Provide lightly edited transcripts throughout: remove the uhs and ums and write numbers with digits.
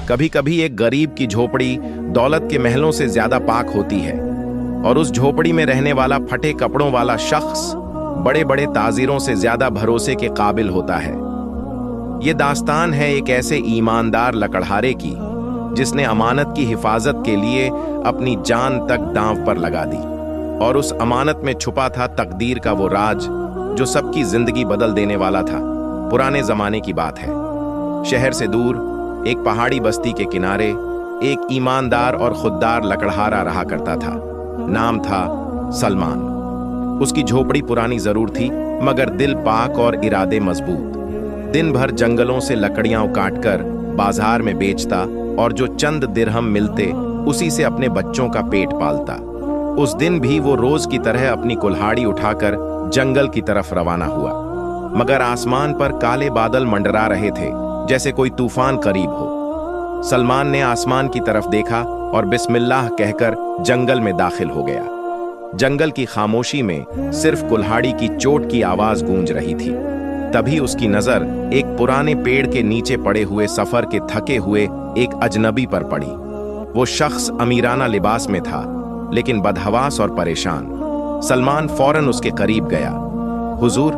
कभी कभी एक गरीब की झोपड़ी दौलत के महलों से ज्यादा पाक होती है, और उस झोपड़ी में रहने वाला फटे कपड़ों वाला शख्स बड़े बड़े ताजिरों से ज्यादा भरोसे के काबिल होता है। ये दास्तान है एक ऐसे ईमानदार लकड़हारे की जिसने अमानत की हिफाजत के लिए अपनी जान तक दांव पर लगा दी, और उस अमानत में छुपा था तकदीर का वो राज जो सबकी जिंदगी बदल देने वाला था। पुराने जमाने की बात है। शहर से दूर एक पहाड़ी बस्ती के किनारे एक ईमानदार और खुददार लकड़हारा रहा करता था। नाम था सलमान। उसकी झोपड़ी पुरानी जरूर थी, मगर दिल पाक और इरादे मजबूत। दिन भर जंगलों से लकड़ियां काटकर बाजार में बेचता, और जो चंद दिरहम मिलते उसी से अपने बच्चों का पेट पालता। उस दिन भी वो रोज की तरह अपनी कुल्हाड़ी उठाकर जंगल की तरफ रवाना हुआ, मगर आसमान पर काले बादल मंडरा रहे थे, जैसे कोई तूफान करीब हो। सलमान ने आसमान की तरफ देखा और बिस्मिल्लाह कहकर जंगल में दाखिल हो गया। जंगल की खामोशी में सिर्फ कुल्हाड़ी की चोट की आवाज गूंज रही थी। तभी उसकी नजर एक पुराने पेड़ के नीचे पड़े हुए सफर के थके हुए एक अजनबी पर पड़ी। वो शख्स अमीराना लिबास में था, लेकिन बदहवास और परेशान। सलमान फौरन उसके करीब गया। हुजूर,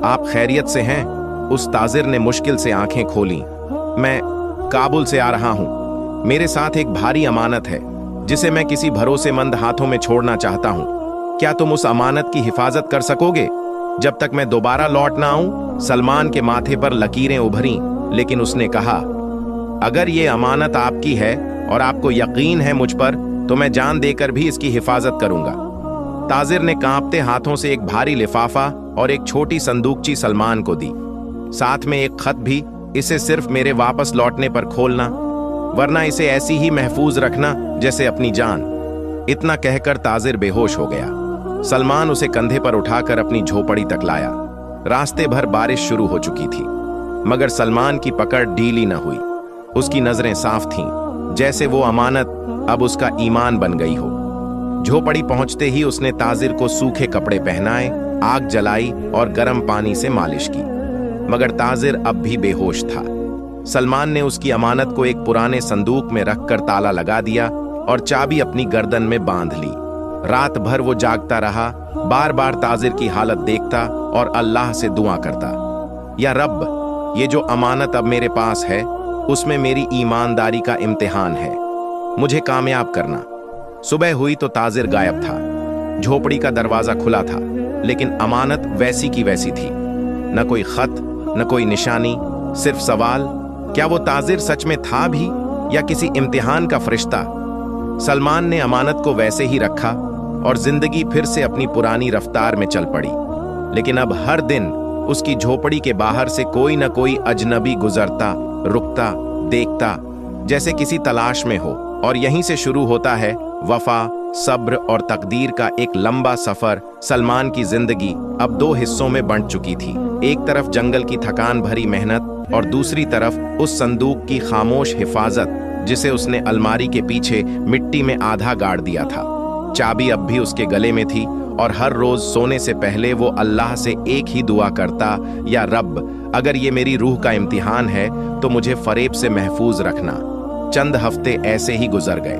आप खैरियत से हैं? उस ताजिर ने मुश्किल से आंखें खोलीं। मैं काबुल से आ रहा हूं। मेरे साथ एक भारी अमानत है जिसे मैं किसी भरोसेमंद हाथों में छोड़ना चाहता हूं। क्या तुम उस अमानत की हिफाजत कर सकोगे जब तक मैं दोबारा लौट ना आऊं? सलमान के माथे पर लकीरें उभरी, लेकिन उसने कहा, अगर ये अमानत आपकी है और आपको यकीन है मुझ पर, तो मैं जान देकर भी इसकी हिफाजत करूंगा। ताजिर ने कांपते हाथों से एक भारी लिफाफा और एक छोटी संदूकची सलमान को दी, साथ में एक खत भी। इसे सिर्फ मेरे वापस लौटने पर खोलना, वरना इसे ऐसी ही महफूज रखना जैसे अपनी जान। इतना कहकर ताजिर बेहोश हो गया। सलमान उसे कंधे पर उठाकर अपनी झोपड़ी तक लाया। रास्ते भर बारिश शुरू हो चुकी थी, मगर सलमान की पकड़ ढीली न हुई। उसकी नजरें साफ थीं, जैसे वो अमानत अब उसका ईमान बन गई हो। झोपड़ी पहुंचते ही उसने ताजिर को सूखे कपड़े पहनाए, आग जलाई और गर्म पानी से मालिश की, मगर ताजिर अब भी बेहोश था। सलमान ने उसकी अमानत को एक पुराने संदूक में रखकर ताला लगा दिया और चाबी अपनी गर्दन में बांध ली। रात भर वो जागता रहा, बार बार ताजिर की हालत देखता और अल्लाह से दुआ करता, या रब, ये जो अमानत अब मेरे पास है उसमें मेरी ईमानदारी का इम्तिहान है, मुझे कामयाब करना। सुबह हुई तो ताजिर गायब था। झोपड़ी का दरवाजा खुला था, लेकिन अमानत वैसी की वैसी थी। न कोई खत, न कोई निशानी, सिर्फ सवाल, क्या वो ताजिर सच में था भी या किसी इम्तिहान का फरिश्ता? सलमान ने अमानत को वैसे ही रखा और जिंदगी फिर से अपनी पुरानी रफ्तार में चल पड़ी। लेकिन अब हर दिन उसकी झोपड़ी के बाहर से कोई न कोई अजनबी गुजरता, रुकता, देखता, जैसे किसी तलाश में हो। और यहीं से शुरू होता है वफा, सब्र और तकदीर का एक लंबा सफर। सलमान की जिंदगी अब दो हिस्सों में बंट चुकी थी। एक तरफ जंगल की थकान भरी मेहनत, और दूसरी तरफ उस संदूक की खामोश हिफाजत जिसे उसने अलमारी के पीछे मिट्टी में आधा गाड़ दिया था। चाबी अब भी उसके गले में थी, और हर रोज सोने से पहले वो अल्लाह से एक ही दुआ करता, या रब, अगर ये मेरी रूह का इम्तिहान है तो मुझे फरेब से महफूज रखना। चंद हफ्ते ऐसे ही गुजर गए,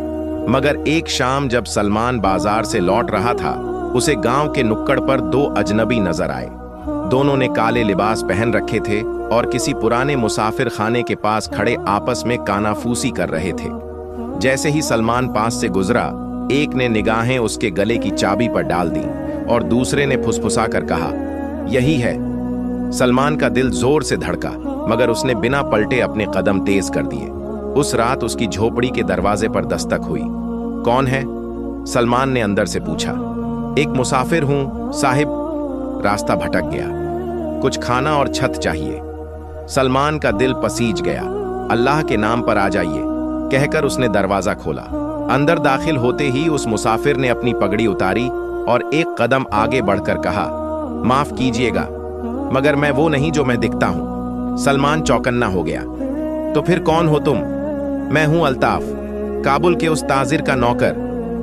मगर एक शाम जब सलमान बाजार से लौट रहा था, उसे गांव के नुक्कड़ पर दो अजनबी नजर आए। दोनों ने काले लिबास पहन रखे थे और किसी पुराने मुसाफिर खाने के पास खड़े आपस में कानाफूसी कर रहे थे। जैसे ही सलमान पास से गुजरा, एक ने निगाहें उसके गले की चाबी पर डाल दी और दूसरे ने फुसफुसा कर कहा, यही है। सलमान का दिल जोर से धड़का, मगर उसने बिना पलटे अपने कदम तेज कर दिए। उस रात उसकी झोपड़ी के दरवाजे पर दस्तक हुई। कौन है? सलमान ने अंदर से पूछा। एक मुसाफिर हूं साहिब, रास्ता भटक गया, कुछ खाना और छत चाहिए। सलमान का दिल पसीज गया। अल्लाह के नाम पर आ जाइए, कहकर उसने दरवाजा खोला। अंदर दाखिल होते ही उस मुसाफिर ने अपनी पगड़ी उतारी और एक कदम आगे बढ़कर कहा, माफ कीजिएगा, मगर मैं वो नहीं जो मैं दिखता हूं। सलमान चौकन्ना हो गया। तो फिर कौन हो तुम? मैं हूं अल्ताफ, काबुल के उस ताजिर का नौकर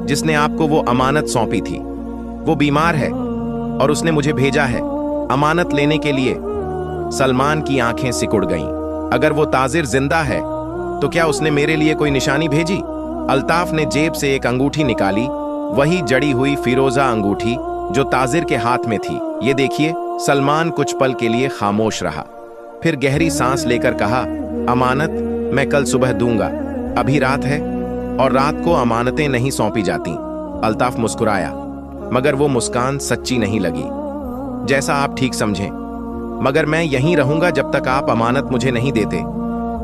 जिसने आपको वो अमानत सौंपी थी। वो बीमार है और उसने मुझे भेजा है अमानत लेने के लिए। सलमान की आंखें सिकुड़ गईं। अगर वो ताजिर जिंदा है तो क्या उसने मेरे लिए कोई निशानी भेजी? अल्ताफ ने जेब से एक अंगूठी निकाली, वही जड़ी हुई फिरोजा अंगूठी जो ताजिर के हाथ में थी। ये देखिए। सलमान कुछ पल के लिए खामोश रहा, फिर गहरी सांस लेकर कहा, अमानत मैं कल सुबह दूंगा, अभी रात है और रात को अमानतें नहीं सौंपी जाती। अल्ताफ मुस्कुराया, मगर वो मुस्कान सच्ची नहीं लगी। जैसा आप ठीक समझें, मगर मैं यहीं रहूंगा जब तक आप अमानत मुझे नहीं देते।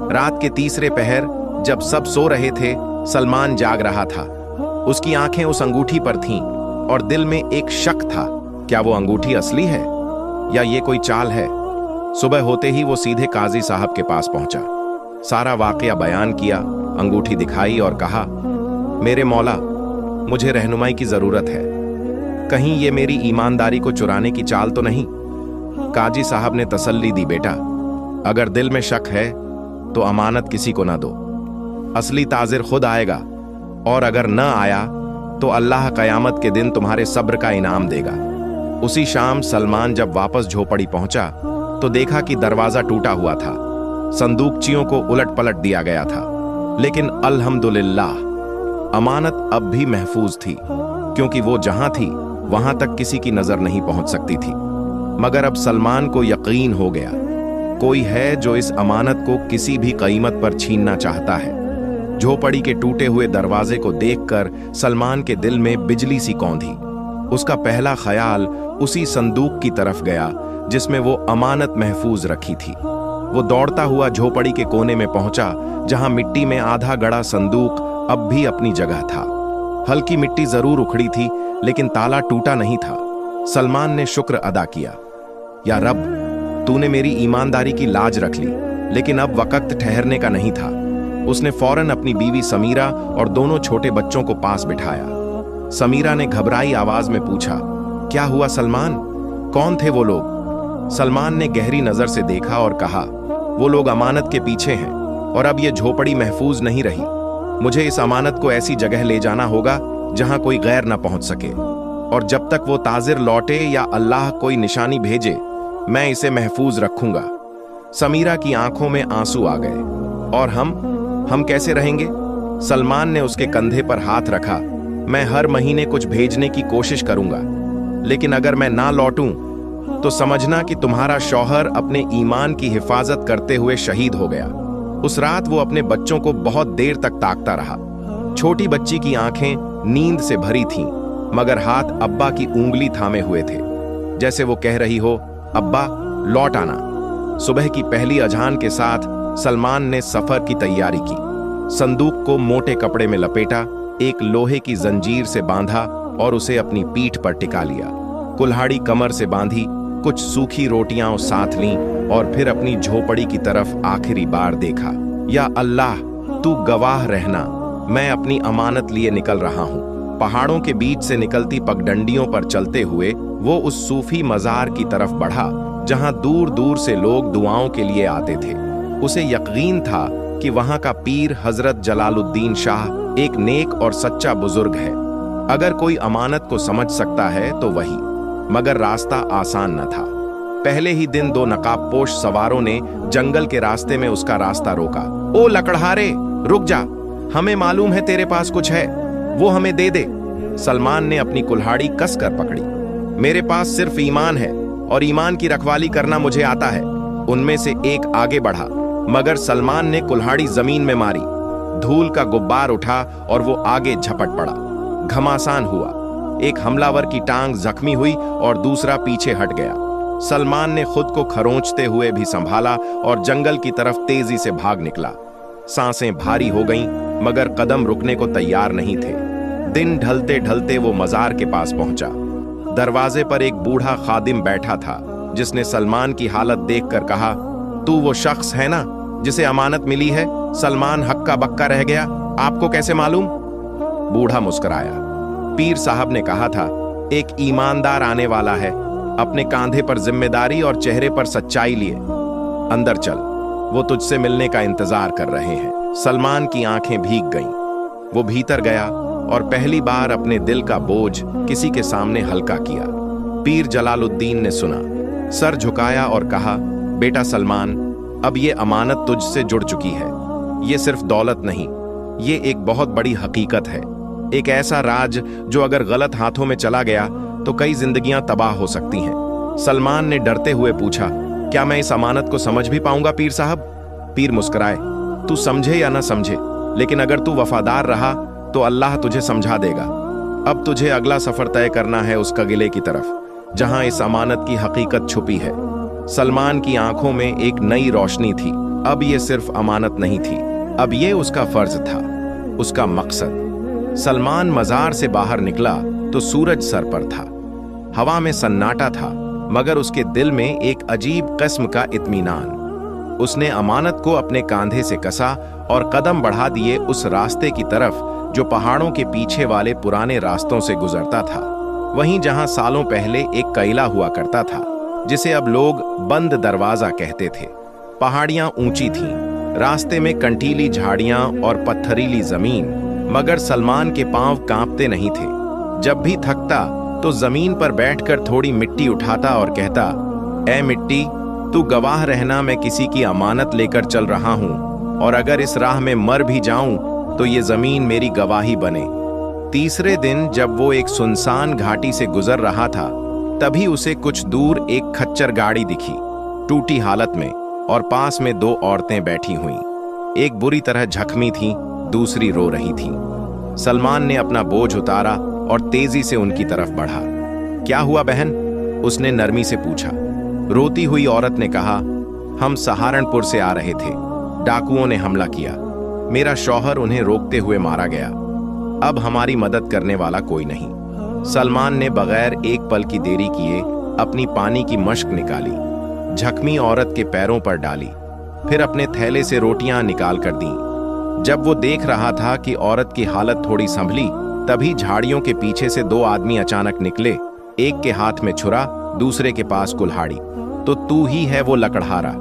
रात के तीसरे पहर जब सब सो रहे थे, सलमान जाग रहा था। उसकी आंखें उस अंगूठी पर थीं और दिल में एक शक था, क्या वो अंगूठी असली है या ये कोई चाल है? सुबह होते ही वो सीधे काजी साहब के पास पहुंचा, सारा वाकया बयान किया, अंगूठी दिखाई और कहा, मेरे मौला, मुझे रहनुमाई की जरूरत है, कहीं ये मेरी ईमानदारी को चुराने की चाल तो नहीं? काजी साहब ने तसल्ली दी, बेटा, अगर दिल में शक है तो अमानत किसी को ना दो, असली ताजिर खुद आएगा, और अगर न आया तो अल्लाह कयामत के दिन तुम्हारे सब्र का इनाम देगा। उसी शाम सलमान जब वापस झोपड़ी पहुंचा तो देखा कि दरवाजा टूटा हुआ था, संदूकचियों को उलट पलट दिया गया था, लेकिन अल्हम्दुलिल्लाह अमानत अब भी महफूज थी, क्योंकि वो जहां थी वहां तक किसी की नजर नहीं पहुंच सकती थी। मगर अब सलमान को यकीन हो गया, कोई है जो इस अमानत को किसी भी कीमत पर छीनना चाहता है। झोपड़ी के टूटे हुए दरवाजे को देखकर सलमान के दिल में बिजली सी कौंधी। उसका पहला ख्याल उसी संदूक की तरफ गया जिसमें वो अमानत महफूज रखी थी। वो दौड़ता हुआ झोपड़ी के कोने में पहुंचा, जहां मिट्टी में आधा गड़ा संदूक अब भी अपनी जगह था। हल्की मिट्टी जरूर उखड़ी थी, लेकिन ताला टूटा नहीं था। सलमान ने शुक्र अदा किया, या रब, तूने मेरी ईमानदारी की लाज रख ली, लेकिन अब वक्त ठहरने का नहीं था। उसने फौरन अपनी बीवी समीरा और दोनों छोटे बच्चों को पास बिठाया। समीरा ने घबराई आवाज में पूछा, क्या हुआ सलमान? कौन थे वो लोग? सलमान ने गहरी नजर से देखा और कहा, वो लोग अमानत के पीछे हैं और अब ये झोपड़ी महफूज नहीं रही। मुझे इस अमानत को ऐसी जगह ले जाना होगा जहां कोई गैर न पहुंच सके, और जब तक वो ताजिर लौटे या अल्लाह कोई निशानी भेजे, मैं इसे महफूज रखूंगा। समीरा की आंखों में आंसू आ गए। और हम कैसे रहेंगे? सलमान ने उसके कंधे पर हाथ रखा। मैं हर महीने कुछ भेजने की कोशिश करूंगा, लेकिन अगर मैं ना लौटूं तो समझना कि तुम्हारा शौहर अपने ईमान की हिफाजत करते हुए शहीद हो गया। उस रात वो अपने बच्चों को बहुत देर तक ताकता रहा। छोटी बच्ची की आंखें नींद से भरी थीं, मगर हाथ अब्बा की उंगली थामे हुए थे, जैसे वो कह रही हो, अब्बा लौट आना। सुबह की पहली अजान के साथ सलमान ने सफर की तैयारी की। संदूक को मोटे कपड़े में लपेटा, एक लोहे की जंजीर से बांधा और उसे अपनी पीठ पर टिका लिया। कुल्हाड़ी कमर से बांधी, कुछ सूखी रोटियां साथ लीं और फिर अपनी झोपड़ी की तरफ आखिरी बार देखा। या अल्लाह, तू गवाह रहना, मैं अपनी अमानत लिए निकल रहा हूं। पहाड़ों के बीच से निकलती पगडंडियों पर चलते हुए वो उस सूफी मजार की तरफ बढ़ा, जहां दूर दूर से लोग दुआओं के लिए आते थे। उसे यकीन था कि वहां का पीर हजरत जलालुद्दीन शाह एक नेक और सच्चा बुजुर्ग है। अगर कोई अमानत को समझ सकता है तो वही, मगर रास्ता आसान न था। पहले ही दिन दो नकाबपोश सवारों ने जंगल के रास्ते में उसका रास्ता रोका। ओ लकड़हारे, रुक जा, हमें मालूम है तेरे पास कुछ है, वो हमें दे दे। सलमान ने अपनी कुल्हाड़ी कसकर पकड़ी। मेरे पास सिर्फ ईमान है और ईमान की रखवाली करना मुझे आता है। उनमें से एक आगे बढ़ा, मगर सलमान ने कुल्हाड़ी जमीन में मारी। धूल का गुब्बार उठा और वो आगे झपट पड़ा। घमासान हुआ, एक हमलावर की टांग जख्मी हुई और दूसरा पीछे हट गया। सलमान ने खुद को खरोंचते हुए भी संभाला और जंगल की तरफ तेजी से भाग निकला। सांसें भारी हो गईं, मगर कदम रुकने को तैयार नहीं थे। दिन ढलते ढलते वो मजार के पास पहुंचा। दरवाजे पर एक बूढ़ा खादिम बैठा था, जिसने सलमान की हालत देखकर कहा, तू वो शख्स है ना जिसे अमानत मिली है? सलमान हक्का बक्का रह गया, आपको कैसे मालूम? बूढ़ा मुस्कुराया। पीर साहब ने कहा था, एक ईमानदार आने वाला है, अपने कांधे पर जिम्मेदारी और चेहरे पर सच्चाई लिए। अंदर चल, वो तुझसे मिलने का इंतजार कर रहे हैं। सलमान की आंखें भीग गईं। वो भीतर गया और पहली बार अपने दिल का बोझ किसी के सामने हल्का किया। पीर जलालुद्दीन ने सुना, सर झुकाया और कहा, बेटा सलमान, अब ये अमानत तुझसे जुड़ चुकी है। ये सिर्फ दौलत नहीं, ये एक बहुत बड़ी हकीकत है, एक ऐसा राज जो अगर गलत हाथों में चला गया तो कई जिंदगियां तबाह हो सकती हैं। सलमान ने डरते हुए पूछा, क्या मैं इस अमानत को समझ भी पाऊंगा पीर साहब? पीर मुस्कुराए, तू समझे या ना समझे, लेकिन अगर तू वफादार रहा तो अल्लाह तुझे समझा देगा। अब तुझे अगला सफर तय करना है उस कगिले की तरफ जहां इस अमानत की हकीकत छुपी है। सलमान की आंखों में एक नई रोशनी थी। अब ये सिर्फ अमानत नहीं थी, अब ये उसका फर्ज था, उसका मकसद। सलमान मजार से बाहर निकला तो सूरज सर पर था, हवा में सन्नाटा था, मगर उसके दिल में एक अजीब किस्म का इत्मीनान। उसने अमानत को अपने कांधे से कसा और कदम बढ़ा दिए उस रास्ते की तरफ जो पहाड़ों के पीछे वाले पुराने रास्तों से गुजरता था, वहीं जहां सालों पहले एक किला हुआ करता था जिसे अब लोग बंद दरवाजा कहते थे। पहाड़ियां ऊंची थीं, रास्ते में कंटीली झाड़ियां और पत्थरीली जमीन, मगर सलमान के पांव कांपते नहीं थे। जब भी थकता तो जमीन पर बैठकर थोड़ी मिट्टी उठाता और कहता, ऐ मिट्टी, तू गवाह रहना, मैं किसी की अमानत लेकर चल रहा हूं, और अगर इस राह में मर भी जाऊं तो ये जमीन मेरी गवाही बने। तीसरे दिन जब वो एक सुनसान घाटी से गुजर रहा था, तभी उसे कुछ दूर एक खच्चर गाड़ी दिखी, टूटी हालत में, और पास में दो औरतें बैठी हुईं। एक बुरी तरह जख्मी थी, दूसरी रो रही थी। सलमान ने अपना बोझ उतारा और तेजी से उनकी तरफ बढ़ा। क्या हुआ बहन? उसने नरमी से पूछा। रोती हुई औरत ने कहा, हम सहारनपुर से आ रहे थे, डाकुओं ने हमला किया, मेरा शौहर उन्हें रोकते हुए मारा गया, अब हमारी मदद करने वाला कोई नहीं। सलमान ने बगैर एक पल की देरी किए अपनी पानी की मश्क निकाली, जख्मी औरत के पैरों पर डाली, फिर अपने थैले से रोटियां निकाल कर दी। जब वो देख रहा था कि औरत की हालत थोड़ी संभली, तभी झाड़ियों के पीछे से दो आदमी अचानक निकले, एक के हाथ में छुरा, दूसरे के पास कुल्हाड़ी। तो तू ही है वो लकड़हारा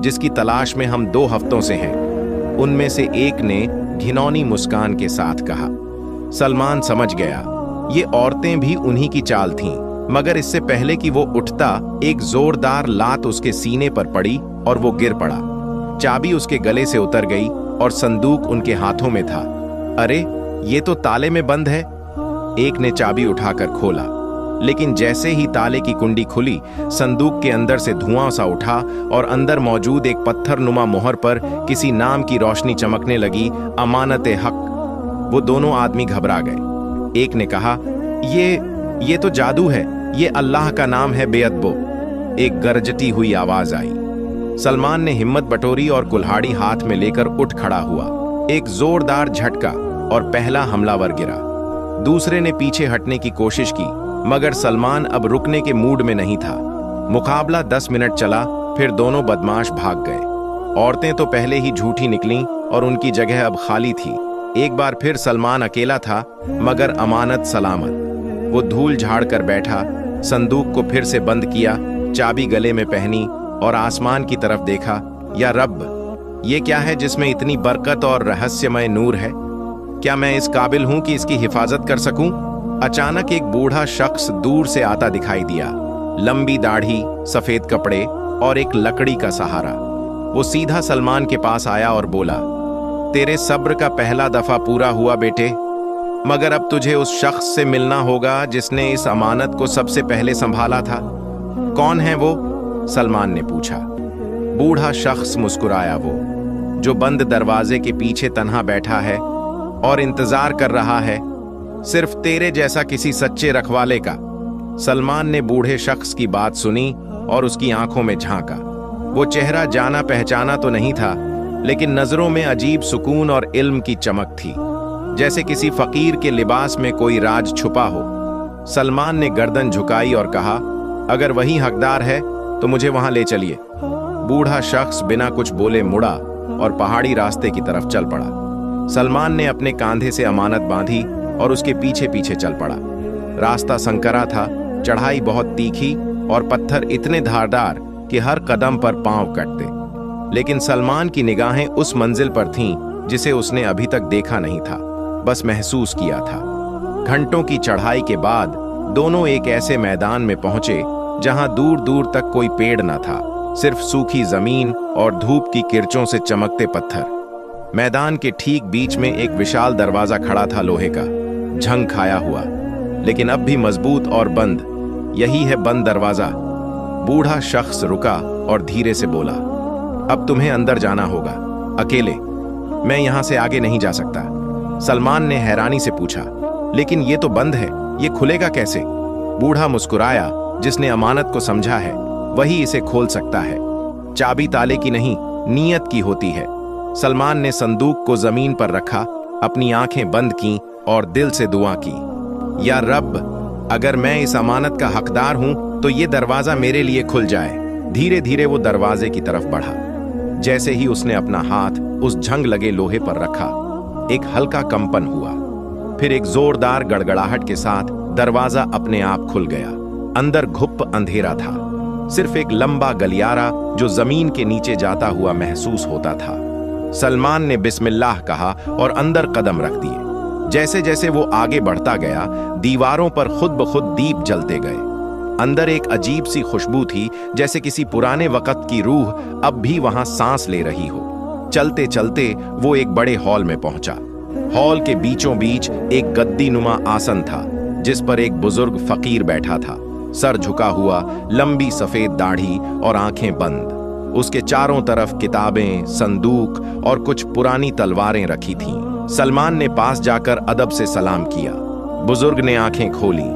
जिसकी तलाश में हम 2 हफ्तों से हैं, उनमें से एक ने घिनौनी मुस्कान के साथ कहा। सलमान समझ गया, ये औरतें भी उन्हीं की चाल थीं, मगर इससे पहले कि वो उठता, एक जोरदार लात उसके सीने पर पड़ी और वो गिर पड़ा। चाबी उसके गले से उतर गई और संदूक उनके हाथों में था। अरे, ये तो ताले में बंद है। एक ने चाबी उठाकर खोला, लेकिन जैसे ही ताले की कुंडी खुली, संदूक के अंदर से धुआं सा उठा और अंदर मौजूद एक पत्थरनुमा मोहर पर किसी नाम की रोशनी चमकने लगी, अमानत-ए हक। वो दोनों आदमी घबरा गए। एक ने कहा, ये तो जादू है, ये अल्लाह का नाम है बेअदबो। एक गरजती हुई आवाज आई। सलमान ने हिम्मत बटोरी और कुल्हाड़ी हाथ में लेकर उठ खड़ा हुआ। एक जोरदार झटका और पहला हमलावर गिरा। दूसरे ने पीछे हटने की कोशिश की, मगर सलमान अब रुकने के मूड में नहीं था। मुकाबला 10 मिनट चला, फिर दोनों बदमाश भाग गए। औरतें तो पहले ही झूठी निकलीं और उनकी जगह अब खाली थी। एक बार फिर सलमान अकेला था, मगर अमानत सलामत। वो धूल झाड़ कर बैठा, संदूक को फिर से बंद किया, चाबी गले में पहनी और आसमान की तरफ देखा। या रब, ये क्या है जिसमें इतनी बरकत और रहस्यमय नूर है? क्या मैं इस काबिल हूं कि इसकी हिफाजत कर सकूं? अचानक एक बूढ़ा शख्स दूर से आता दिखाई दिया, लंबी दाढ़ी, सफेद कपड़े और एक लकड़ी का सहारा। वो सीधा सलमान के पास आया और बोला, तेरे सब्र का पहला दफा पूरा हुआ बेटे, मगर अब तुझे उस शख्स से मिलना होगा जिसने इस अमानत को सबसे पहले संभाला था। कौन है वो? सलमान ने पूछा। बूढ़ा शख्स मुस्कुराया। वो जो बंद दरवाजे के पीछे तन्हा बैठा है और इंतजार कर रहा है, सिर्फ तेरे जैसा किसी सच्चे रखवाले का। सलमान ने बूढ़े शख्स की बात सुनी और उसकी आंखों में झांका। वो चेहरा जाना पहचाना तो नहीं था, लेकिन नजरों में अजीब सुकून और इल्म की चमक थी, जैसे किसी फकीर के लिबास में कोई राज छुपा हो। सलमान ने गर्दन झुकाई और कहा, अगर वही हकदार है तो मुझे वहां ले चलिए। बूढ़ा शख्स बिना कुछ बोले मुड़ा और पहाड़ी रास्ते की तरफ चल पड़ा। सलमान ने अपने कांधे से अमानत बांधी और उसके पीछे पीछे चल पड़ा। रास्ता संकरा था, चढ़ाई बहुत तीखी और पत्थर इतने धारदार कि हर कदम पर पांव कटते। लेकिन सलमान की निगाहें उस मंजिल पर थीं जिसे उसने अभी तक देखा नहीं था, बस महसूस किया था। घंटों की चढ़ाई के बाद दोनों एक ऐसे मैदान में पहुंचे जहां दूर दूर तक कोई पेड़ न था, सिर्फ सूखी जमीन और धूप की किरचों से चमकते पत्थर। मैदान के ठीक बीच में एक विशाल दरवाजा खड़ा था, लोहे का, झंग खाया हुआ, लेकिन अब भी मजबूत और बंद। यही है बंद दरवाजा। बूढ़ा शख्स रुका और धीरे से बोला, अब तुम्हें अंदर जाना होगा, अकेले। मैं यहां से आगे नहीं जा सकता। सलमान ने हैरानी से पूछा, लेकिन ये तो बंद है, ये खुलेगा कैसे? बूढ़ा मुस्कुराया, जिसने अमानत को समझा है वही इसे खोल सकता है। चाबी ताले की नहीं, नीयत की होती है। सलमान ने संदूक को जमीन पर रखा, अपनी आंखें बंद की और दिल से दुआ की, या रब, अगर मैं इस अमानत का हकदार हूं तो ये दरवाजा मेरे लिए खुल जाए। धीरे धीरे वो दरवाजे की तरफ बढ़ा। जैसे ही उसने अपना हाथ उस झंग लगे लोहे पर रखा, एक हल्का कंपन हुआ, फिर एक जोरदार गड़गड़ाहट के साथ दरवाजा अपने आप खुल गया। अंदर घुप अंधेरा था, सिर्फ एक लंबा गलियारा जो जमीन के नीचे जाता हुआ महसूस होता था। सलमान ने बिस्मिल्लाह कहा और अंदर कदम रख दिए। जैसे जैसे वो आगे बढ़ता गया, दीवारों पर खुद ब खुद दीप जलते गए। अंदर एक अजीब सी खुशबू थी, जैसे किसी पुराने वक्त की रूह अब भी वहां सांस ले रही हो। चलते चलते वो एक बड़े हॉल में पहुंचा। हॉल के बीचों बीच एक गद्दी नुमा आसन था, जिस पर एक बुजुर्ग फकीर बैठा था, सर झुका हुआ, लंबी सफेद दाढ़ी और आंखें बंद। उसके चारों तरफ किताबें, संदूक और कुछ पुरानी तलवारें रखी थीं। सलमान ने पास जाकर अदब से सलाम किया। बुजुर्ग ने आंखें खोली।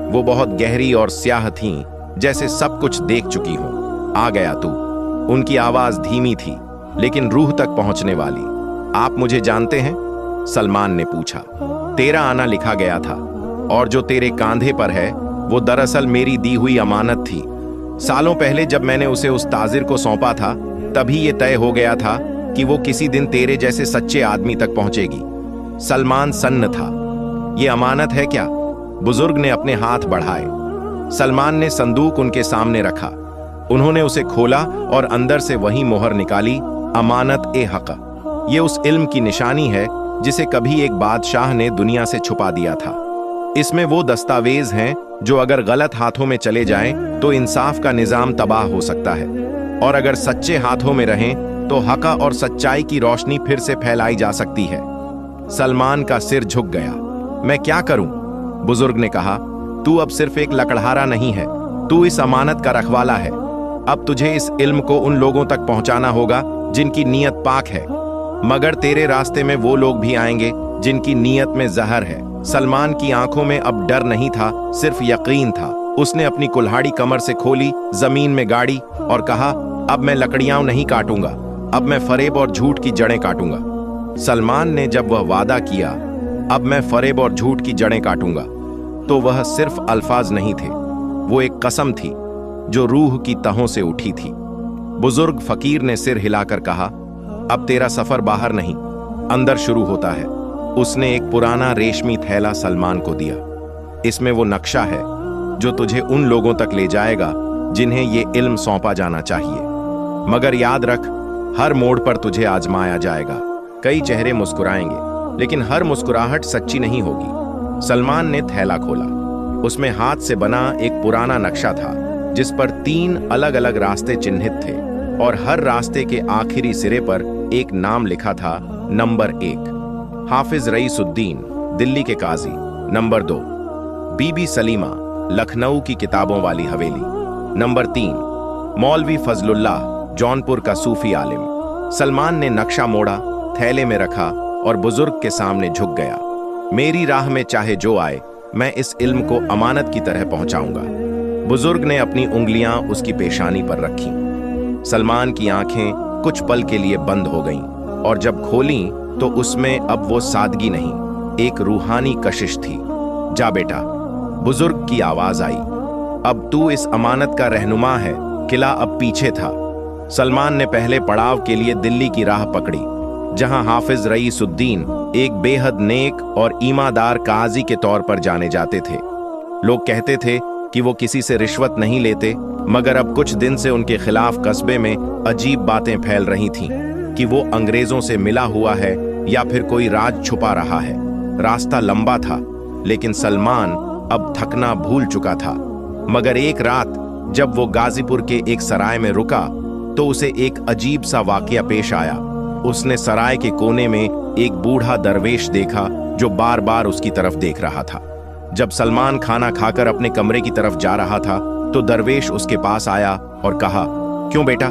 वो बहुत गहरी और स्याह थीं, जैसे सब कुछ देख चुकी हो। आ गया तू। उनकी आवाज धीमी थी, लेकिन रूह तक पहुंचने वाली। आप मुझे जानते हैं? सलमान ने पूछा। तेरा आना लिखा गया था, और जो तेरे कांधे पर है वो दरअसल मेरी दी हुई अमानत थी। सालों पहले जब मैंने उसे उस ताजिर को सौंपा था, तभी ये तय हो गया था कि वो किसी दिन तेरे जैसे सच्चे आदमी तक पहुंचेगी। सलमान सन्न था। ये अमानत है क्या? बुजुर्ग ने अपने हाथ बढ़ाए। सलमान ने संदूक उनके सामने रखा। उन्होंने उसे खोला और अंदर से वही मोहर निकाली, अमानत ए हक। ये उस इल्म की निशानी है जिसे कभी एक बादशाह ने दुनिया से छुपा दिया था। इसमें वो दस्तावेज हैं जो अगर गलत हाथों में चले जाएं तो इंसाफ का निजाम तबाह हो सकता है, और अगर सच्चे हाथों में रहें तो हक और सच्चाई की रोशनी फिर से फैलाई जा सकती है। सलमान का सिर झुक गया। मैं क्या करूं? बुजुर्ग ने कहा, तू अब सिर्फ एक लकड़हारा नहीं है, तू इस अमानत का रखवाला है। अब तुझे इस इल्म को उन लोगों तक पहुंचाना होगा जिनकी नीयत पाक है, मगर तेरे रास्ते में वो लोग भी आएंगे जिनकी नीयत में जहर है। सलमान की आंखों में अब डर नहीं था, सिर्फ यकीन था। उसने अपनी कुल्हाड़ी कमर से खोली, जमीन में गाड़ी और कहा, अब मैं लकड़ियां नहीं काटूंगा, अब मैं फरेब और झूठ की जड़ें काटूंगा। सलमान ने जब वह वादा किया, अब मैं फरेब और झूठ की जड़ें काटूंगा, तो वह सिर्फ अल्फाज नहीं थे, वो एक कसम थी जो रूह की तहों से उठी थी। बुजुर्ग फकीर ने सिर हिलाकर कहा, अब तेरा सफर बाहर नहीं, अंदर शुरू होता है। उसने एक पुराना रेशमी थैला सलमान को दिया। इसमें वो नक्शा है जो तुझे उन लोगों तक ले जाएगा जिन्हें ये इल्म सौंपा जाना चाहिए। मगर याद रख, हर मोड़ पर तुझे आजमाया जाएगा। कई चेहरे मुस्कुराएंगे, लेकिन हर मुस्कुराहट सच्ची नहीं होगी। सलमान ने थैला खोला। उसमें हाथ से बना एक पुराना नक्शा था, जिस पर 3 अलग अलग रास्ते चिन्हित थे, और हर रास्ते के आखिरी सिरे पर एक नाम लिखा था। नंबर 1 हाफिज रईसुद्दीन, दिल्ली के काजी। नंबर 2 बीबी सलीमा, लखनऊ की किताबों वाली हवेली। नंबर 3 मौलवी फजलुल्लाह, जौनपुर का सूफी आलिम। सलमान ने नक्शा मोड़ा, थैले में रखा और बुजुर्ग के सामने झुक गया। मेरी राह में चाहे जो आए, मैं इस इल्म को अमानत की तरह पहुंचाऊंगा। बुजुर्ग ने अपनी उंगलियां उसकी पेशानी पर रखी। सलमान की आंखें कुछ पल के लिए बंद हो गईं, और जब खोलीं तो उसमें अब वो सादगी नहीं, एक रूहानी कशिश थी। जा बेटा, बुजुर्ग की आवाज आई, अब तू इस अमानत का रहनुमा है, किला अब पीछे था। सलमान ने पहले पड़ाव के लिए दिल्ली की राह पकड़ी, जहां हाफिज रईसुद्दीन एक बेहद नेक और ईमानदार काजी के तौर पर जाने जाते थे। लोग कहते थे कि वो किसी से रिश्वत नहीं लेते, मगर अब कुछ दिन से उनके खिलाफ कस्बे में अजीब बातें फैल रही थीं कि वो अंग्रेजों से मिला हुआ है या फिर कोई राज छुपा रहा है। रास्ता लंबा था, लेकिन सलमान अब थकना भूल चुका था। मगर एक रात जब वो गाजीपुर के एक सराय में रुका, तो उसे एक अजीब सा वाकया पेश आया। उसने सराय के कोने में एक बूढ़ा दरवेश देखा जो बार बार उसकी तरफ देख रहा था। जब सलमान खाना खाकर अपने कमरे की तरफ जा रहा था तो दरवेश उसके पास आया और कहा, क्यों बेटा,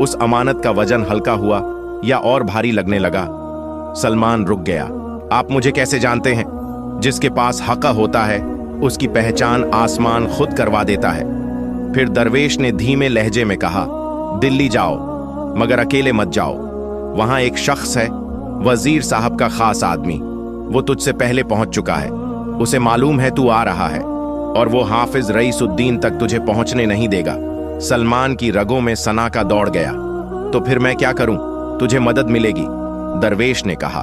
उस अमानत का वजन हल्का हुआ या और भारी लगने लगा? सलमान रुक गया। आप मुझे कैसे जानते हैं? जिसके पास हक होता है उसकी पहचान आसमान खुद करवा देता है। फिर दरवेश ने धीमे लहजे में कहा, दिल्ली जाओ, मगर अकेले मत जाओ। वहां एक शख्स है, वजीर साहब का खास आदमी। वो तुझसे पहले पहुंच चुका है। उसे मालूम है तू आ रहा है और वो हाफिज रईसुद्दीन तक तुझे पहुंचने नहीं देगा। सलमान की रगों में सनाका दौड़ गया। तो फिर मैं क्या करूं? तुझे मदद मिलेगी, दरवेश ने कहा,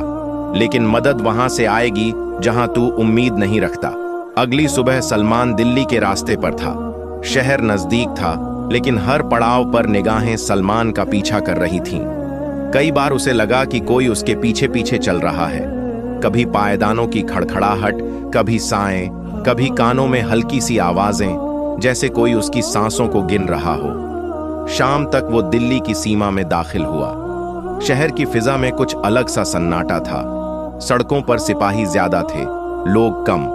लेकिन मदद वहां से आएगी जहां तू उम्मीद नहीं रखता। अगली सुबह सलमान दिल्ली के रास्ते पर था। शहर नजदीक था, लेकिन हर पड़ाव पर निगाहें सलमान का पीछा कर रही थीं। कई बार उसे लगा कि कोई उसके पीछे पीछे चल रहा है। कभी पायदानों की खड़खड़ाहट, कभी साएं, कभी कानों में हल्की सी आवाजें, जैसे कोई उसकी सांसों को गिन रहा हो। शाम तक वो दिल्ली की सीमा में दाखिल हुआ। शहर की फिजा में कुछ अलग सा सन्नाटा था। सड़कों पर सिपाही ज्यादा थे, लोग कम,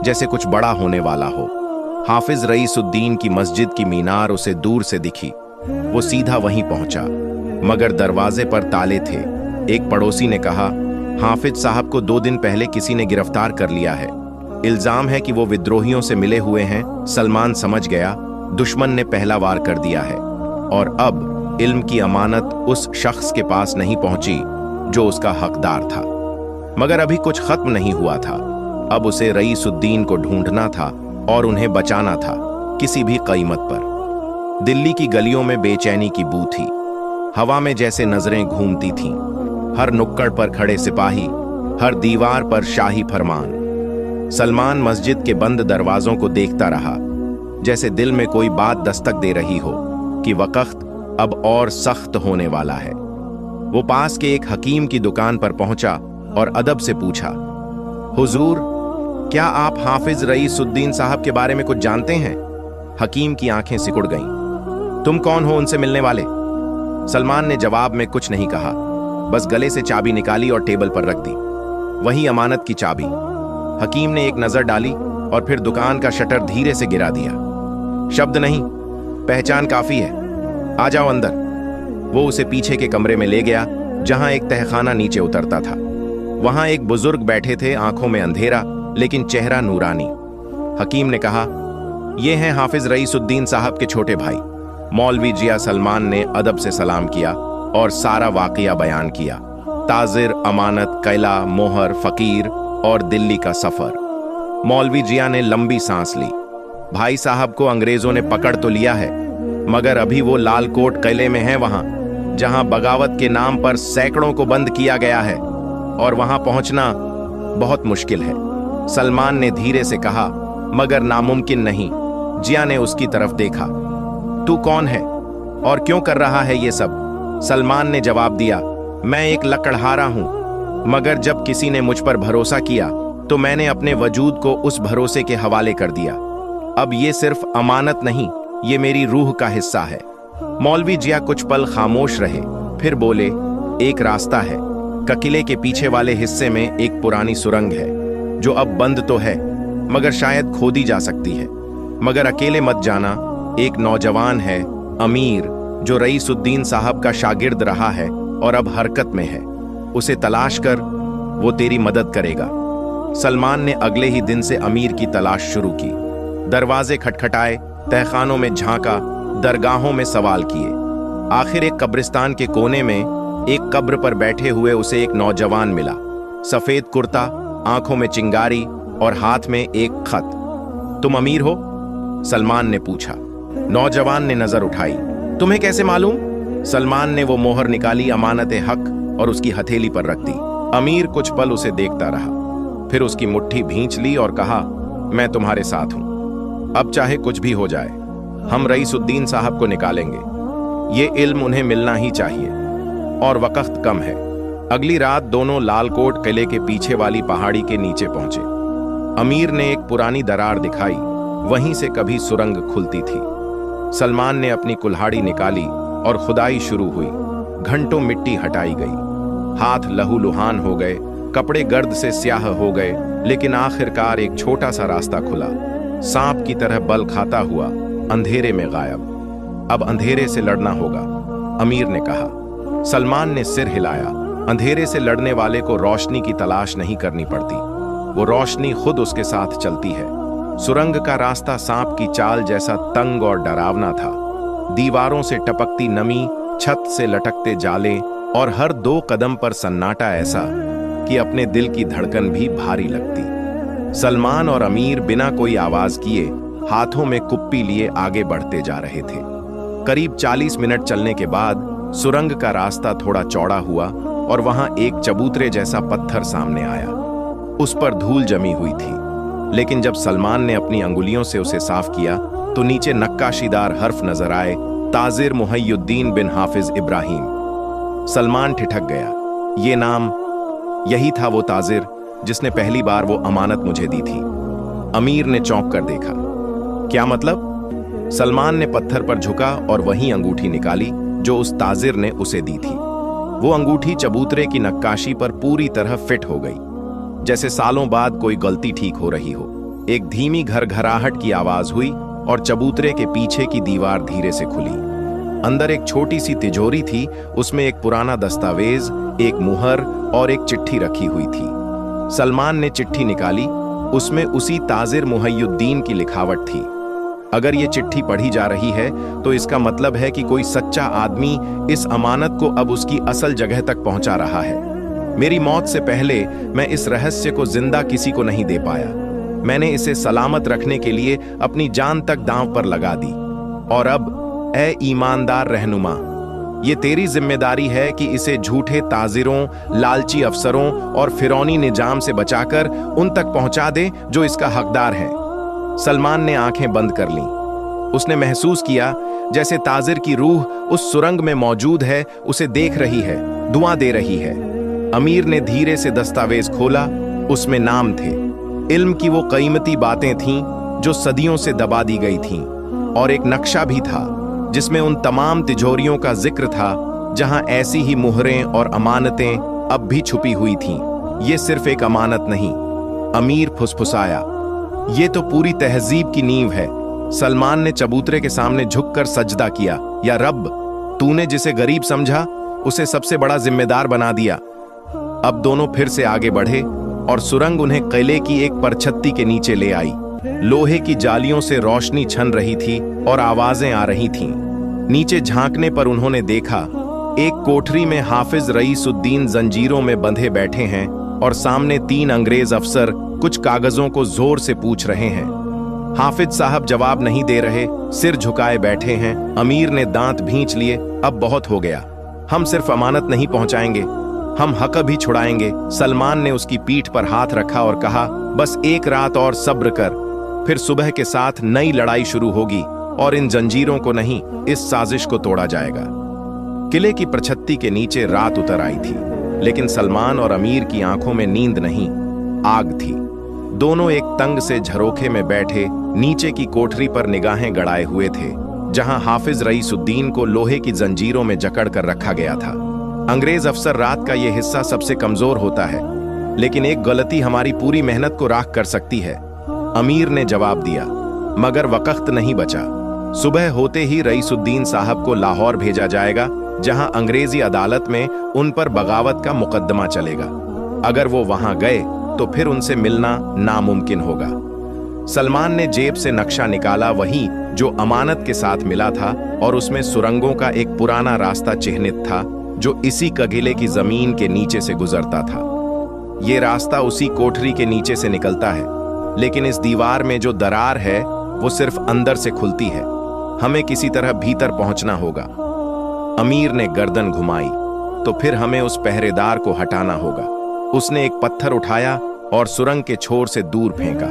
जैसे कुछ बड़ा होने वाला हो। हाफिज रईसुद्दीन की मस्जिद की मीनार उसे दूर से दिखी। वो सीधा वहीं पहुंचा, मगर दरवाजे पर ताले थे। एक पड़ोसी ने कहा, हाफिज साहब को 2 दिन पहले किसी ने गिरफ्तार कर लिया है। इल्जाम है कि वो विद्रोहियों से मिले हुए हैं। सलमान समझ गया, दुश्मन ने पहला वार कर दिया है और अब इल्म की अमानत उस शख्स के पास नहीं पहुंची जो उसका हकदार था। मगर अभी कुछ खत्म नहीं हुआ था। अब उसे रईसुद्दीन को ढूंढना था और उन्हें बचाना था, किसी भी कीमत पर। दिल्ली की गलियों में बेचैनी की बू थी। हवा में जैसे नजरें घूमती थीं। हर नुक्कड़ पर खड़े सिपाही, हर दीवार पर शाही फरमान। सलमान मस्जिद के बंद दरवाजों को देखता रहा, जैसे दिल में कोई बात दस्तक दे रही हो कि वक्त अब और सख्त होने वाला है। वो पास के एक हकीम की दुकान पर पहुंचा और अदब से पूछा, हुजूर, क्या आप हाफिज रईसुद्दीन साहब के बारे में कुछ जानते हैं? हकीम की आंखें सिकुड़ गईं। तुम कौन हो उनसे मिलने वाले? सलमान ने जवाब में कुछ नहीं कहा, बस गले से चाबी निकाली और टेबल पर रख दी। वही अमानत की चाबी। हकीम ने एक नजर डाली और फिर दुकान का शटर धीरे से गिरा दिया। शब्द नहीं, पहचान काफी है, आ जाओ अंदर। वो उसे पीछे के कमरे में ले गया, जहां एक तहखाना नीचे उतरता था। वहां एक बुजुर्ग बैठे थे, आंखों में अंधेरा लेकिन चेहरा नूरानी। हकीम ने कहा, ये हैं हाफिज रईसुद्दीन साहब के छोटे भाई। मौलवी जिया। सलमान ने अदब से सलाम किया और सारा वाकया बयान किया। ताजिर, अमानत, कैला, मोहर, फकीर और दिल्ली का सफर। मौलवी जिया ने लंबी सांस ली। भाई साहब को अंग्रेजों ने पकड़ तो लिया है, मगर अभी वो लालकोट किले में है, वहां जहां बगावत के नाम पर सैकड़ों को बंद किया गया है, और वहां पहुंचना बहुत मुश्किल है। सलमान ने धीरे से कहा, मगर नामुमकिन नहीं। जिया ने उसकी तरफ देखा। तू कौन है और क्यों कर रहा है ये सब? सलमान ने जवाब दिया, मैं एक लकड़हारा हूं, मगर जब किसी ने मुझ पर भरोसा किया तो मैंने अपने वजूद को उस भरोसे के हवाले कर दिया। अब ये सिर्फ अमानत नहीं, ये मेरी रूह का हिस्सा है। मौलवी जिया कुछ पल खामोश रहे, फिर बोले, एक रास्ता है। किले के पीछे वाले हिस्से में एक पुरानी सुरंग है, जो अब बंद तो है, मगर शायद खोदी जा सकती है। मगर अकेले मत जाना। एक नौजवान है, अमीर, जो रईसुद्दीन साहब का शागिर्द रहा है और अब हरकत में है। उसे तलाश कर, वो तेरी मदद करेगा। सलमान ने अगले ही दिन से अमीर की तलाश शुरू की। दरवाजे खटखटाए, तहखानों में झांका, दरगाहों में सवाल किए। आखिर एक कब्रिस्तान के कोने में एक कब्र पर बैठे हुए उसे एक नौजवान मिला। सफेद कुर्ता, आंखों में चिंगारी और हाथ में एक खत। तुम अमीर हो? सलमान ने पूछा। नौजवान ने नजर उठाई। तुम्हें कैसे मालूम? सलमान ने वो मोहर निकाली, अमानत हक, और उसकी हथेली पर रख दी। अमीर कुछ पल उसे देखता रहा, फिर उसकी मुट्ठी भींच ली और कहा, मैं तुम्हारे साथ हूं। अब चाहे कुछ भी हो जाए, हम रईसुद्दीन साहब को निकालेंगे। ये इल्म उन्हें मिलना ही चाहिए, और वक्त कम है। अगली रात दोनों लालकोट किले के पीछे वाली पहाड़ी के नीचे पहुंचे। अमीर ने एक पुरानी दरार दिखाई, वहीं से कभी सुरंग खुलती थी। सलमान ने अपनी कुल्हाड़ी निकाली और खुदाई शुरू हुई। घंटों मिट्टी हटाई गई, हाथ लहूलुहान हो गए, कपड़े गर्द से स्याह हो गए, लेकिन आखिरकार एक छोटा सा रास्ता खुला। सांप की तरह बल खाता हुआ अंधेरे में गायब। अब अंधेरे से लड़ना होगा, अमीर ने कहा। सलमान ने सिर हिलाया। अंधेरे से लड़ने वाले को रोशनी की तलाश नहीं करनी पड़ती, वो रोशनी खुद उसके साथ चलती है। सुरंग का रास्ता सांप की चाल जैसा तंग और डरावना था। दीवारों से टपकती नमी, छत से लटकते जाले और हर 2 कदम पर सन्नाटा ऐसा कि अपने दिल की धड़कन भी भारी लगती। सलमान और अमीर बिना कोई आवाज किए हाथों में कुप्पी लिए आगे बढ़ते जा रहे थे। करीब 40 मिनट चलने के बाद सुरंग का रास्ता थोड़ा चौड़ा हुआ और वहां एक चबूतरे जैसा पत्थर सामने आया। उस पर धूल जमी हुई थी, लेकिन जब सलमान ने अपनी अंगुलियों से उसे साफ किया तो नीचे नक्काशीदार हर्फ नजर आए, ताजिर मुहय्युद्दीन बिन हाफिज इब्राहिम। सलमान ठिठक गया। ये नाम, यही था वो ताजिर जिसने पहली बार वो अमानत मुझे दी थी। अमीर ने चौंक कर देखा। क्या मतलब? सलमान ने पत्थर पर झुका और वही अंगूठी निकाली जो उस ताजिर ने उसे दी थी। वो अंगूठी चबूतरे की नक्काशी पर पूरी तरह फिट हो गई, जैसे सालों बाद कोई गलती ठीक हो रही हो। एक धीमी घरघराहट की आवाज हुई और चबूतरे के पीछे की दीवार धीरे से खुली। अंदर एक छोटी सी तिजोरी थी, उसमें एक पुराना दस्तावेज, एक मुहर और एक चिट्ठी रखी हुई थी। सलमान ने चिट्ठी निकाली, उसमें उसी ताजिर मुहय्युद्दीन की लिखावट थी। अगर ये चिट्ठी पढ़ी जा रही है तो इसका मतलब है कि कोई सच्चा आदमी इस अमानत को अब उसकी असल जगह तक पहुंचा रहा है। मेरी मौत से पहले मैं इस रहस्य को जिंदा किसी को नहीं दे पाया। मैंने इसे सलामत रखने के लिए अपनी जान तक दांव पर लगा दी। और अब ए ईमानदार रहनुमा, ये तेरी जिम्मेदारी है कि इसे झूठे ताजिरों, लालची अफसरों और फिरौनी निजाम से बचाकर उन तक पहुंचा दे जो इसका हकदार है। सलमान ने आंखें बंद कर लीं। उसने महसूस किया जैसे ताजिर की रूह उस सुरंग में मौजूद है, उसे देख रही है, दुआ दे रही है। अमीर ने धीरे से दस्तावेज खोला। उसमें नाम थे, इल्म की वो कीमती बातें थीं जो सदियों से दबा दी गई थीं, और एक नक्शा भी था जिसमें उन तमाम तिजोरियों का जिक्र था जहां ऐसी ही मुहरें और अमानतें अब भी छुपी हुई थीं। ये सिर्फ एक अमानत नहीं, अमीर फुसफुसाया, ये तो पूरी तहजीब की नींव है। सलमान ने चबूतरे के सामने झुककर सजदा किया। या रब, तूने जिसे गरीब समझा उसे सबसे बड़ा जिम्मेदार बना दिया। अब दोनों फिर से आगे बढ़े और सुरंग उन्हें किले की एक परछत्ती के नीचे ले आई। लोहे की जालियों से रोशनी छन रही थी और आवाजें आ रही थीं। नीचे झांकने पर उन्होंने देखा, एक कोठरी में हाफिज रईसुद्दीन जंजीरों में बंधे बैठे हैं और सामने 3 अंग्रेज अफसर कुछ कागजों को जोर से पूछ रहे हैं। हाफिज साहब जवाब नहीं दे रहे, सिर झुकाए बैठे हैं। अमीर ने दांत भींच लिए। अब बहुत हो गया, हम सिर्फ अमानत नहीं पहुंचाएंगे, हम हक भी छुड़ाएंगे। सलमान ने उसकी पीठ पर हाथ रखा और कहा, बस एक रात और सब्र कर, फिर सुबह के साथ नई लड़ाई शुरू होगी और इन जंजीरों को नहीं, इस साजिश को तोड़ा जाएगा। किले की परछत्ती के नीचे रात उतर आई थी, लेकिन सलमान और अमीर की आंखों में नींद नहीं, आग थी। दोनों एक तंग से झरोखे में बैठे नीचे की कोठरी पर निगाहें गड़ाए हुए थे, जहां हाफिज रईसुद्दीन को लोहे की जंजीरों में जकड़ कर रखा गया था। अंग्रेज अफसर, रात का यह हिस्सा सबसे कमजोर होता है, लेकिन एक गलती हमारी पूरी मेहनत को राख कर सकती है, अमीर ने जवाब दिया। मगर वक्त नहीं बचा। सुबह होते ही रईसुद्दीन साहब को लाहौर भेजा जाएगा, जहां अंग्रेजी अदालत में उन पर बगावत का मुकदमा चलेगा। अगर वो वहां गए तो फिर उनसे मिलना नामुमकिन होगा। सलमान ने जेब से नक्शा निकाला, वही जो अमानत के साथ मिला था, और उसमें सुरंगों का एक पुराना रास्ता चिह्नित था जो इसी कगिले की जमीन के नीचे से गुजरता था। ये रास्ता उसी कोठरी के नीचे से निकलता है, लेकिन इस दीवार में जो दरार है वो सिर्फ अंदर से खुलती है। हमें किसी तरह भीतर पहुंचना होगा। अमीर ने गर्दन घुमाई। तो फिर हमें उस पहरेदार को हटाना होगा। उसने एक पत्थर उठाया और सुरंग के छोर से दूर फेंका।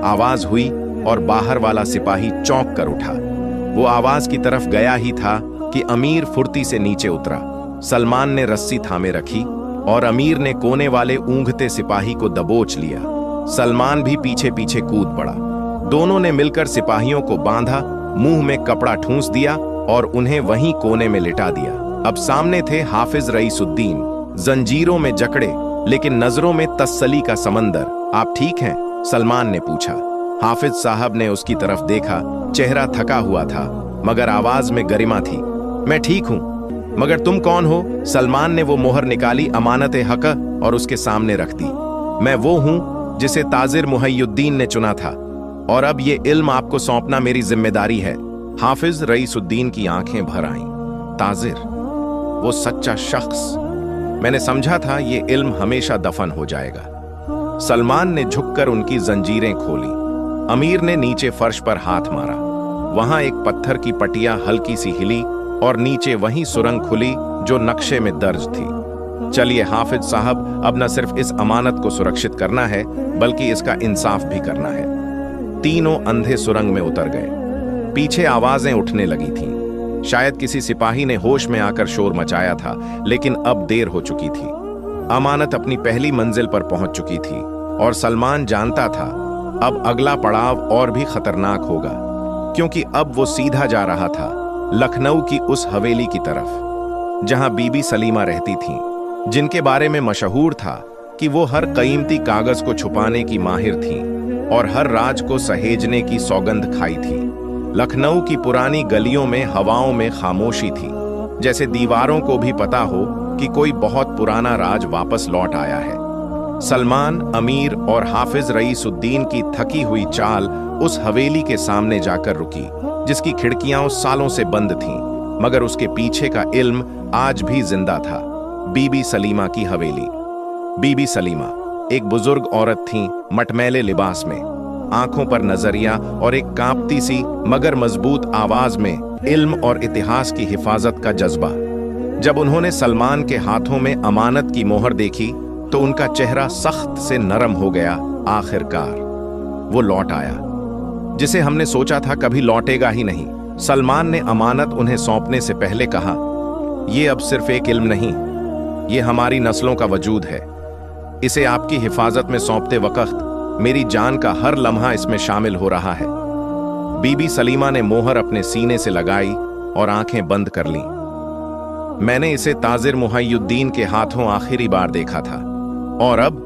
आवाज हुई और बाहर वाला सिपाही चौंक कर उठा। वो आवाज की तरफ गया ही था कि अमीर फुर्ती से नीचे उतरा। सलमान ने रस्सी थामे रखी और अमीर ने कोने वाले ऊंघते सिपाही को दबोच लिया। सलमान भी पीछे पीछे कूद पड़ा। दोनों ने मिलकर सिपाहियों को बांधा, मुंह में कपड़ा ठूंस दिया और उन्हें वहीं कोने में लिटा दिया। अब सामने थे हाफिज रईसुद्दीन, जंजीरों में जकड़े लेकिन नजरों में तसल्ली का समंदर। आप ठीक हैं? सलमान ने पूछा। हाफिज साहब ने उसकी तरफ देखा। चेहरा थका हुआ था मगर आवाज में गरिमा थी। मैं ठीक हूं, मगर तुम कौन हो? सलमान ने वो मोहर निकाली, अमानत हक, और उसके सामने रख दी। मैं वो हूं जिसे ताजिर मुहय्युद्दीन ने चुना था, और अब ये इल्म आपको सौंपना मेरी जिम्मेदारी है। हाफिज रईसुद्दीन की आंखें भर आईं। ताजिर, वो सच्चा शख्स। मैंने समझा था ये इल्म हमेशा दफन हो जाएगा। सलमान ने झुककर उनकी जंजीरें खोली। अमीर ने नीचे फर्श पर हाथ मारा। वहां एक पत्थर की पटिया हल्की सी हिली और नीचे वही सुरंग खुली जो नक्शे में दर्ज थी। चलिए हाफिज साहब, अब न सिर्फ इस अमानत को सुरक्षित करना है बल्कि इसका इंसाफ भी करना है। तीनों अंधे सुरंग में उतर गए। पीछे आवाजें उठने लगी थीं। शायद किसी सिपाही ने होश में आकर शोर मचाया था, लेकिन अब देर हो चुकी थी। अमानत अपनी पहली मंजिल पर पहुंच चुकी थी और सलमान जानता था अब अगला पड़ाव और भी खतरनाक होगा, क्योंकि अब वो सीधा जा रहा था लखनऊ की उस हवेली की तरफ जहां बीबी सलीमा रहती थीं, जिनके बारे में मशहूर था कि वो हर कीमती कागज को छुपाने की माहिर थीं और हर राज को सहेजने की सौगंध खाई थी। लखनऊ की पुरानी गलियों में हवाओं में खामोशी थी, जैसे दीवारों को भी पता हो कि कोई बहुत पुराना राज वापस लौट आया है। सलमान, अमीर और हाफिज रईसुद्दीन की थकी हुई चाल उस हवेली के सामने जाकर रुकी, जिसकी खिड़कियां सालों से बंद थीं, मगर उसके पीछे का इल्म आज भी जिंदा था। बीबी सलीमा की हवेली। बीबी सलीमा एक बुजुर्ग औरत थीं, मटमैले लिबास में, आंखों पर नजरिया और एक कांपती सी मगर मजबूत आवाज में इल्म और इतिहास की हिफाजत का जज्बा। जब उन्होंने सलमान के हाथों में अमानत की मोहर देखी तो उनका चेहरा सख्त से नरम हो गया। आखिरकार वो लौट आया, जिसे हमने सोचा था कभी लौटेगा ही नहीं। सलमान ने अमानत उन्हें सौंपने से पहले कहा, यह अब सिर्फ एक इल्म नहीं, ये हमारी नस्लों का वजूद है। इसे आपकी हिफाजत में सौंपते वक्त मेरी जान का हर लम्हा इसमें शामिल हो रहा है। बीबी सलीमा ने मोहर अपने सीने से लगाई और आंखें बंद कर लीं। मैंने इसे ताजिर मुहय्युद्दीन के हाथों आखिरी बार देखा था, और अब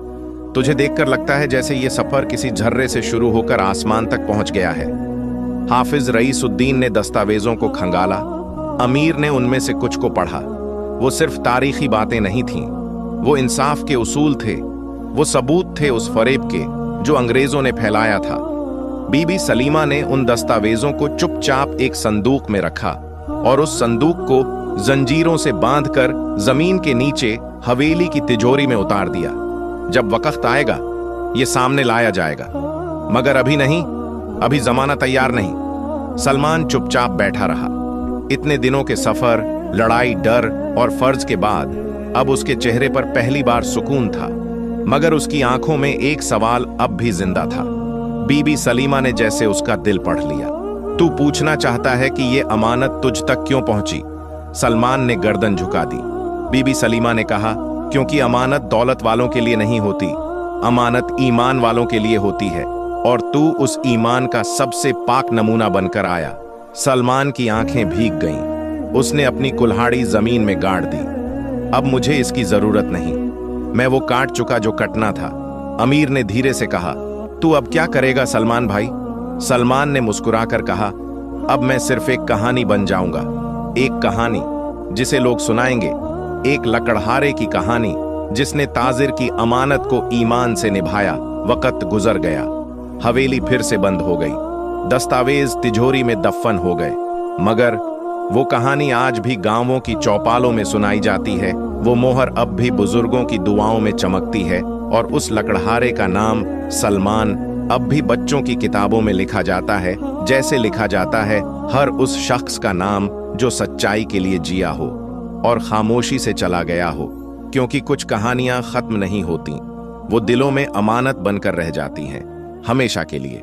तुझे देखकर लगता है जैसे ये सफर किसी झर्रे से शुरू होकर आसमान तक पहुंच गया है। हाफिज रईसुद्दीन ने दस्तावेजों को खंगाला। अमीर ने उनमें से कुछ को पढ़ा। वो सिर्फ तारीखी बातें नहीं थीं, वो इंसाफ के उसूल थे, वो सबूत थे उस फरेब के जो अंग्रेजों ने फैलाया था। बीबी सलीमा ने उन दस्तावेजों को चुपचाप एक संदूक में रखा और उस संदूक को जंजीरों से बांधकर जमीन के नीचे हवेली की तिजोरी में उतार दिया। जब वक्त आएगा ये सामने लाया जाएगा, मगर अभी नहीं, अभी जमाना तैयार नहीं। सलमान चुपचाप बैठा रहा। इतने दिनों के सफर, लड़ाई, डर और फर्ज के बाद अब उसके चेहरे पर पहली बार सुकून था, मगर उसकी आंखों में एक सवाल अब भी जिंदा था। बीबी सलीमा ने जैसे उसका दिल पढ़ लिया। तू पूछना चाहता है कि ये अमानत तुझ तक क्यों पहुंची? सलमान ने गर्दन झुका दी। बीबी सलीमा ने कहा, क्योंकि अमानत दौलत वालों के लिए नहीं होती, अमानत ईमान वालों के लिए होती है, और तू उस ईमान का सबसे पाक नमूना बनकर आया। सलमान की आंखें भीग गईं। उसने अपनी कुल्हाड़ी जमीन में गाड़ दी। अब मुझे इसकी जरूरत नहीं, मैं वो काट चुका जो कटना था। अमीर ने धीरे से कहा, तू अब क्या करेगा सलमान भाई? सलमान ने मुस्कुराकर कहा, अब मैं सिर्फ एक कहानी बन जाऊंगा, एक कहानी जिसे लोग सुनाएंगे, एक लकड़हारे की कहानी जिसने ताजिर की अमानत को ईमान से निभाया। वक्त गुजर गया, हवेली फिर से बंद हो गई, दस्तावेज तिजोरी में दफन हो गए, मगर वो कहानी आज भी गांवों की चौपालों में सुनाई जाती है। वो मोहर अब भी बुजुर्गों की दुआओं में चमकती है, और उस लकड़हारे का नाम सलमान अब भी बच्चों की किताबों में लिखा जाता है, जैसे लिखा जाता है हर उस शख्स का नाम जो सच्चाई के लिए जिया हो और खामोशी से चला गया हो। क्योंकि कुछ कहानियां खत्म नहीं होती, वो दिलों में अमानत बनकर रह जाती हैं, हमेशा के लिए।